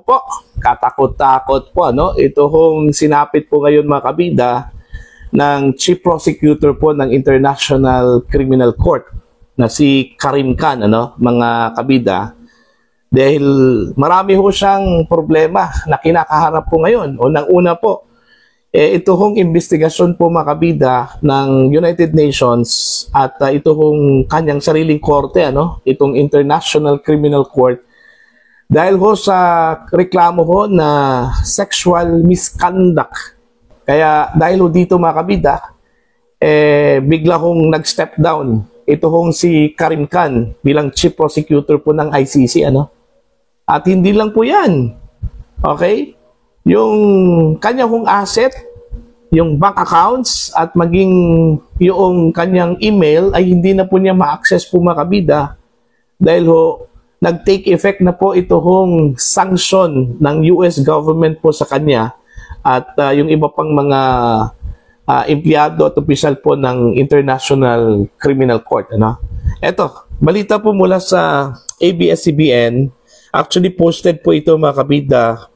po, katakot-takot po, ano? Ito hong sinapit po ngayon mga kabida ng Chief Prosecutor po ng International Criminal Court na si Karim Khan, ano, mga kabida. Dahil marami ho siyang problema na kinakaharap po ngayon. Unang-una po, ito hong investigasyon po mga kabida ng United Nations at ito hong kanyang sariling korte, ano, itong International Criminal Court, dahil ho sa reklamo ho na sexual misconduct. Kaya dahil ho dito mga kabida, bigla hong nag-step down ito hong si Karim Khan bilang Chief Prosecutor po ng ICC, ano. At hindi lang po yan. Okay? Yung kanya hong asset, yung bank accounts, at maging yung kanyang email ay hindi na po niya ma-access po mga kabida dahil ho, nag-take effect na po ito hong sanction ng US government po sa kanya at yung iba pang mga empleyado at opisyal po ng International Criminal Court. Ano? Eto, balita po mula sa ABS-CBN. Actually posted po ito mga kabida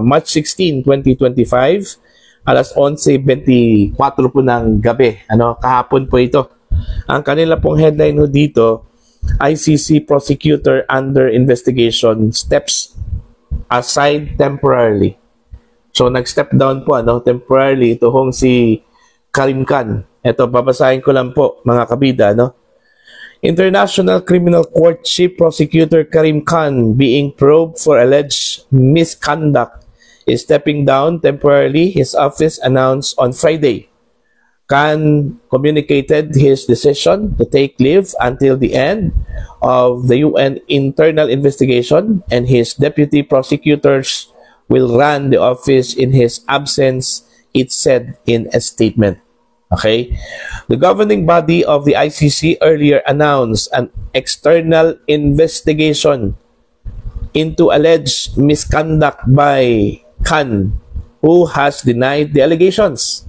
March 16, 2025, alas 11:24 po ng gabi. Ano, kahapon po ito. Ang kanila pong headline dito, ICC prosecutor under investigation steps aside temporarily. So nag-step down po, ano, temporarily ito hong si Karim Khan. Ito, babasahin ko lang po mga kabida, no? International Criminal Court Chief Prosecutor Karim Khan being probed for alleged misconduct is stepping down temporarily, his office announced on Friday. Khan communicated his decision to take leave until the end of the UN internal investigation, and his deputy prosecutors will run the office in his absence, it said in a statement. Okay? The governing body of the ICC earlier announced an external investigation into alleged misconduct by Khan, who has denied the allegations.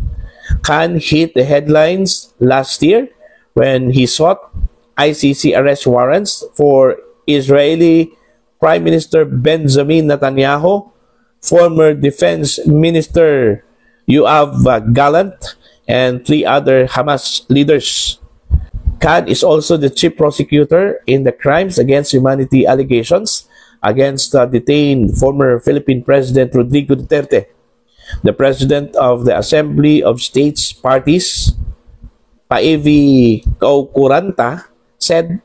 Khan hit the headlines last year when he sought ICC arrest warrants for Israeli Prime Minister Benjamin Netanyahu, former Defense Minister Yoav Gallant, and 3 other Hamas leaders. Khan is also the chief prosecutor in the crimes against humanity allegations against detained former Philippine President Rodrigo Duterte. The president of the Assembly of States Parties, Paevi Kaukuranta, said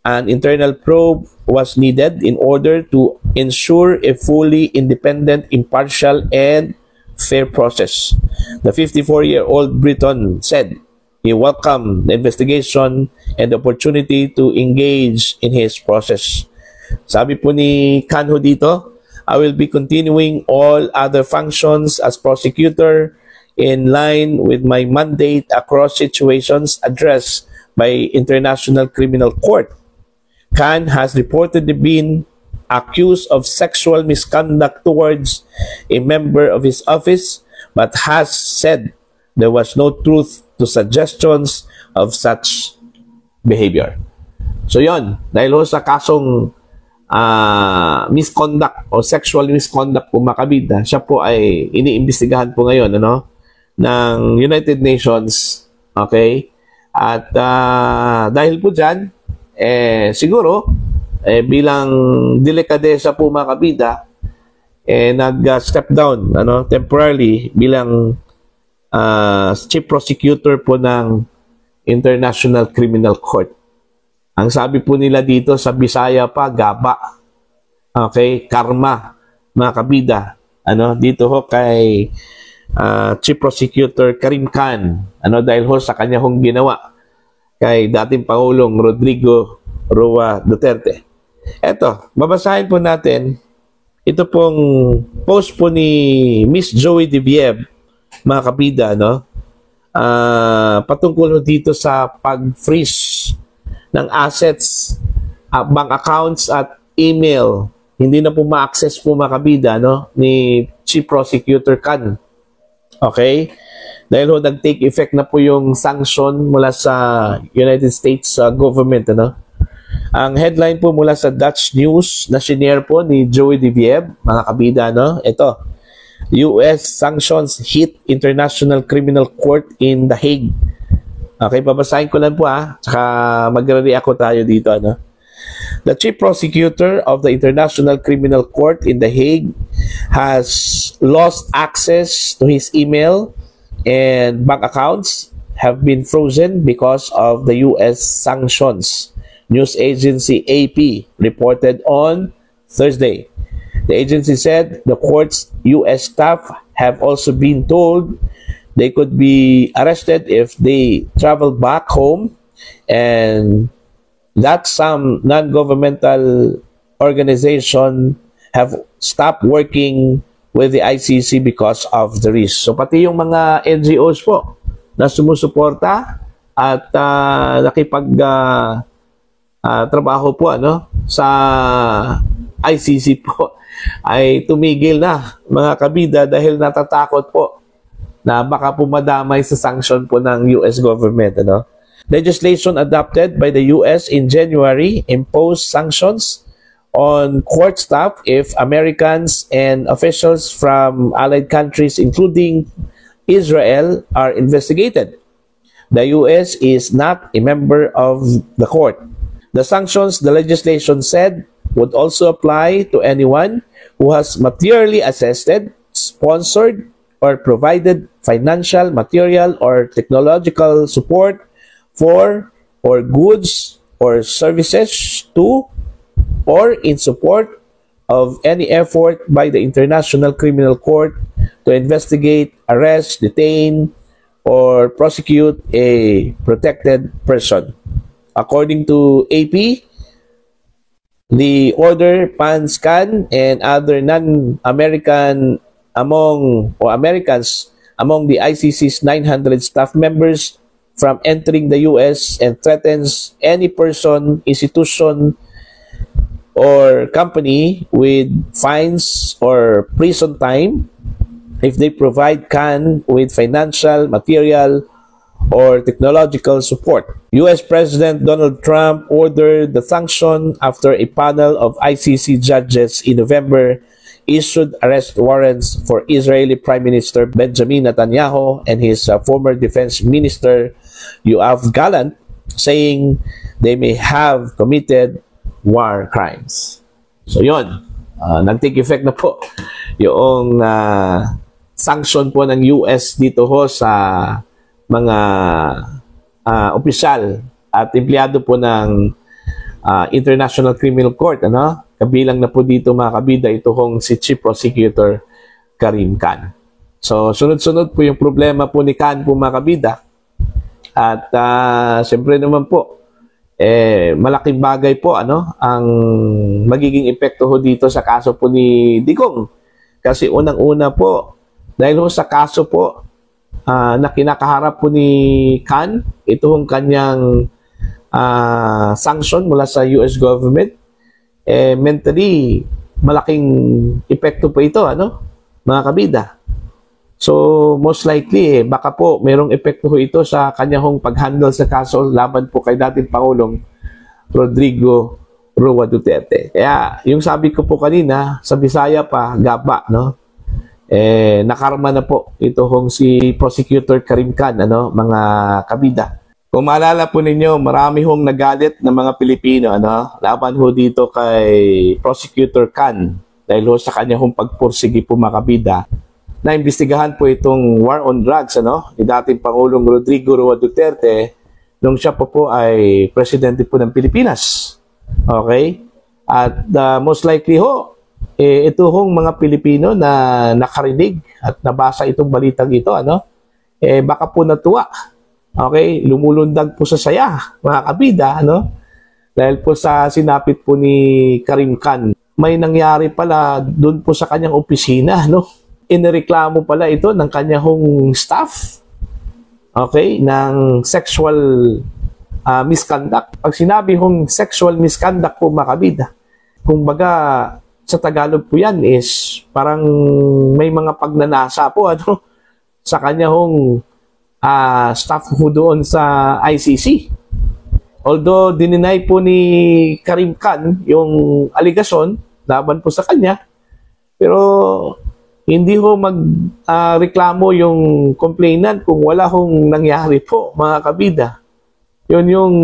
an internal probe was needed in order to ensure a fully independent, impartial, and fair process. The 54-year-old Briton said he welcomed the investigation and the opportunity to engage in his process. Sabi po ni Khan dito, I will be continuing all other functions as prosecutor in line with my mandate across situations addressed by International Criminal Court. Khan has reportedly been accused of sexual misconduct towards a member of his office, but has said there was no truth to suggestions of such behavior. So yon, dahil sa kasong misconduct o sexual misconduct po makabida, siya po ay iniimbestigahan po ngayon, ano, ng United Nations. Okay? At dahil po dyan, siguro bilang delikadesa po mga kabida, nag-step down, ano, temporarily bilang chief prosecutor po ng International Criminal Court. Ang sabi po nila dito sa Bisaya pa, gaba. Okay, karma, mga kabida. Ano, dito ho kay Chief Prosecutor Karim Khan, ano, dahil ho sa kanya hong ginawa kay dating Pangulong Rodrigo Roa Duterte. Eto, babasahin po natin. Ito pong post po ni Miss Joey Diviev, mga kabida, no? Patungkol dito sa pag-freeze ng assets, bank accounts at email. Hindi na po ma-access po mga kabida, no, ni Chief Prosecutor Khan. Okay? Dahil ho nag-take effect na po yung sanction mula sa United States government, ano? Ang headline po mula sa Dutch News na shinare po ni Joey De Vieb, mga kabida, no? Ito, US sanctions hit International Criminal Court in The Hague. Okay, babasahin ko lang po tsaka magre-react tayo dito, ano? The chief prosecutor of the International Criminal Court in The Hague has lost access to his email and bank accounts have been frozen because of the US sanctions. News agency AP reported on Thursday. The agency said the court's US staff have also been told they could be arrested if they travel back home, and that some non-governmental organization have stopped working with the ICC because of the risk. So pati yung mga NGOs po na sumusuporta at trabaho po sa ICC po ay tumigil na, mga kabida, dahil natatakot po na baka pumadamay sa sanction po ng US government. Legislation adopted by the US in January imposed sanctions on court staff if Americans and officials from allied countries including Israel are investigated. The US is not a member of the court. The sanctions, the legislation said, would also apply to anyone who has materially assisted, sponsored, or provided financial, material, or technological support for, or goods, or services to, or in support of any effort by the International Criminal Court to investigate, arrest, detain, or prosecute a protected person. According to AP, the order bans Khan and other non-American Americans among the ICC's 900 staff members from entering the US and threatens any person, institution, or company with fines or prison time if they provide Khan with financial, material, or technological support. US President Donald Trump ordered the sanction after a panel of ICC judges in November issued arrest warrants for Israeli Prime Minister Benjamin Netanyahu and his former defense minister Yoav Gallant, saying they may have committed war crimes. So yun, nag-take effect na po yung sanction po ng US dito ho sa mga opisyal at empleyado po ng International Criminal Court. Kabilang na po dito, mga kabida, ito hong si Chief Prosecutor Karim Khan. So sunod-sunod po yung problema po ni Khan po, mga kabida. At siyempre naman po, malaking bagay po ang magiging epekto ho dito sa kaso po ni Digong. Kasi unang-una po, dahil ho sa kaso po na kinakaharap po ni Khan, ito hong kanyang sanction mula sa US government, mentally malaking epekto po ito, mga kabida. So most likely baka po mayroong epekto ho ito sa kanyang pag-handle sa kaso laban po kay dating Pangulong Rodrigo Roa Duterte. Kaya yung sabi ko po kanina, sa Bisaya pa, gaba, nakarma na po ito hong si Prosecutor Karim Khan, mga kabida. Kung maalala po ninyo, marami hong nagalit ng mga Pilipino, laban ho dito kay Prosecutor Khan dahil ho sa kanya hong pagpursigi po, mga kabida, na imbestigahan po itong war on drugs, ni dating Pangulong Rodrigo Roa Duterte nung siya po ay presidente po ng Pilipinas. Okay? At most likely ho, ito hong mga Pilipino na nakarinig at nabasa itong balitang ito, baka po natuwa. Okay? Lumulundag po sa saya, mga kabida, dahil po sa sinapit po ni Karim Khan, may nangyari pala doon po sa kanyang opisina, inireklamo pala ito ng kanyang staff, okay, ng sexual misconduct. Pag sinabi hong sexual misconduct po, mga kabida, kumbaga sa Tagalog po yan is parang may mga pagnanasa po sa kanyang staff po doon sa ICC. Although dininay po ni Karim Khan yung aligasyon laban po sa kanya, pero hindi ho magreklamo yung complainant kung wala hong nangyari po, mga kabida. Yun yung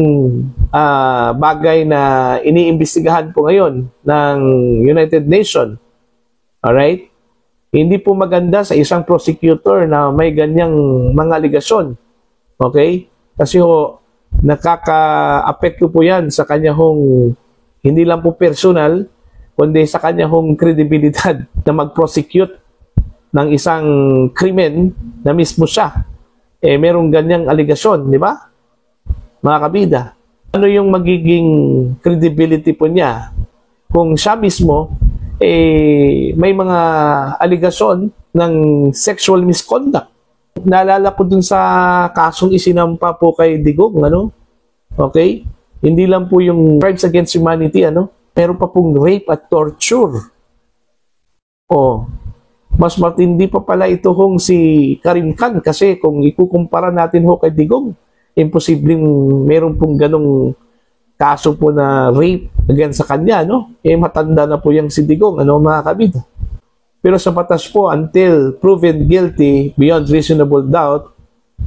bagay na iniimbestigahan po ngayon ng United Nations. Alright? Hindi po maganda sa isang prosecutor na may ganyang mga aligasyon. Okay? Kasi ho, nakaka-apekto po yan sa kanya hong, hindi lang po personal, kundi sa kanya hong kredibilidad na mag-prosecute ng isang krimen na mismo siya. Merong ganyang aligasyon, di ba? Mga kabida. Ano yung magiging credibility po niya kung siya mismo may mga aligasyon ng sexual misconduct? Naalala ko dun sa kasong isinampa po kay Digong, ano? Okay? Hindi lang po yung crimes against humanity, ano? Meron pa pong rape at torture. Mas matindi pa pala ito hong si Karim Khan kasi kung ikukumpara natin ho kay Digong, imposibleng meron pong ganong kaso po na rape against sa kanya, no? Matanda na po yung si Digong, ano, mga kabida. Pero sa batas po, until proven guilty beyond reasonable doubt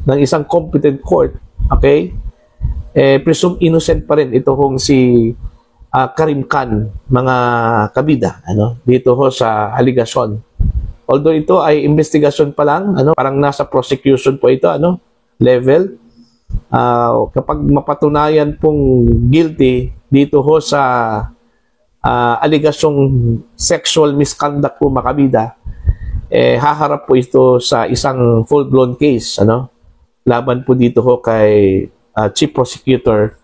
ng isang competent court, okay, presume innocent pa rin ito hong si Karim Khan, mga kabida, ano, dito ho sa aligasyon. Although ito ay investigation pa lang, ano, parang nasa prosecution po ito, ano, level. Kapag mapatunayan pong guilty dito ho sa aligasyong sexual misconduct po, makabida, haharap po ito sa isang full-blown case, ano, laban po dito ho kay Chief Prosecutor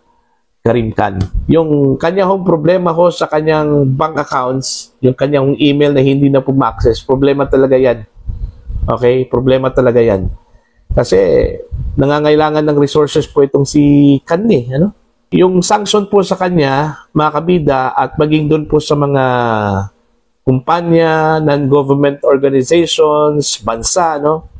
Karim Khan. Yung kanya hong problema ho sa kanyang bank accounts, yung kanyang email na hindi na po ma-access, problema talaga yan. Okay? Problema talaga yan. Kasi nangangailangan ng resources po itong si Khan, ano? Yung sanction po sa kanya, mga kabida, at maging doon po sa mga kumpanya, non-government organizations, bansa, no?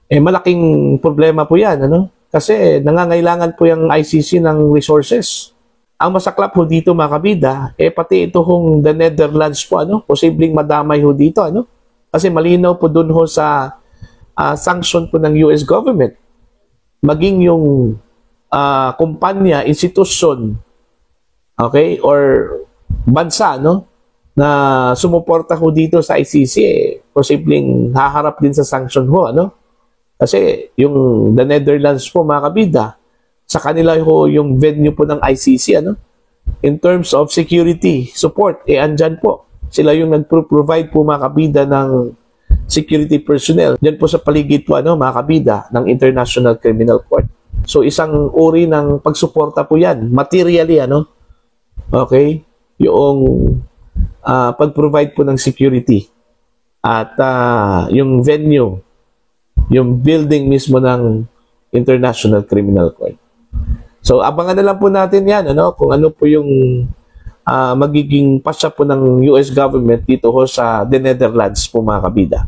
Malaking problema po yan, ano? Kasi nangangailangan po yung ICC ng resources. Ang masaklap po dito, mga kabida, pati ito hong the Netherlands po, ano? Posibleng madamay ho dito, ano? Kasi malinaw po doon ho sa sanction po ng US government. Maging yung kumpanya, institusyon, okay, or bansa, no, na sumuporta ho dito sa ICC, posibleng haharap din sa sanction ho, ano? Kasi yung the Netherlands po, mga kabida, sa kanila ho yung venue po ng ICC, ano? In terms of security support, andyan po. Sila yung nag-provide po, mga kabida, ng security personnel. Diyan po sa paligid po, ano, mga kabida, ng International Criminal Court. So, isang uri ng pagsuporta po yan. Materially, ano? Okay? Yung pag-provide po ng security. At yung venue, yung building mismo ng International Criminal Court. So, abangan na lang po natin yan, ano? Kung ano po yung magiging pasya po ng US government dito ho sa the Netherlands po, mga kabida.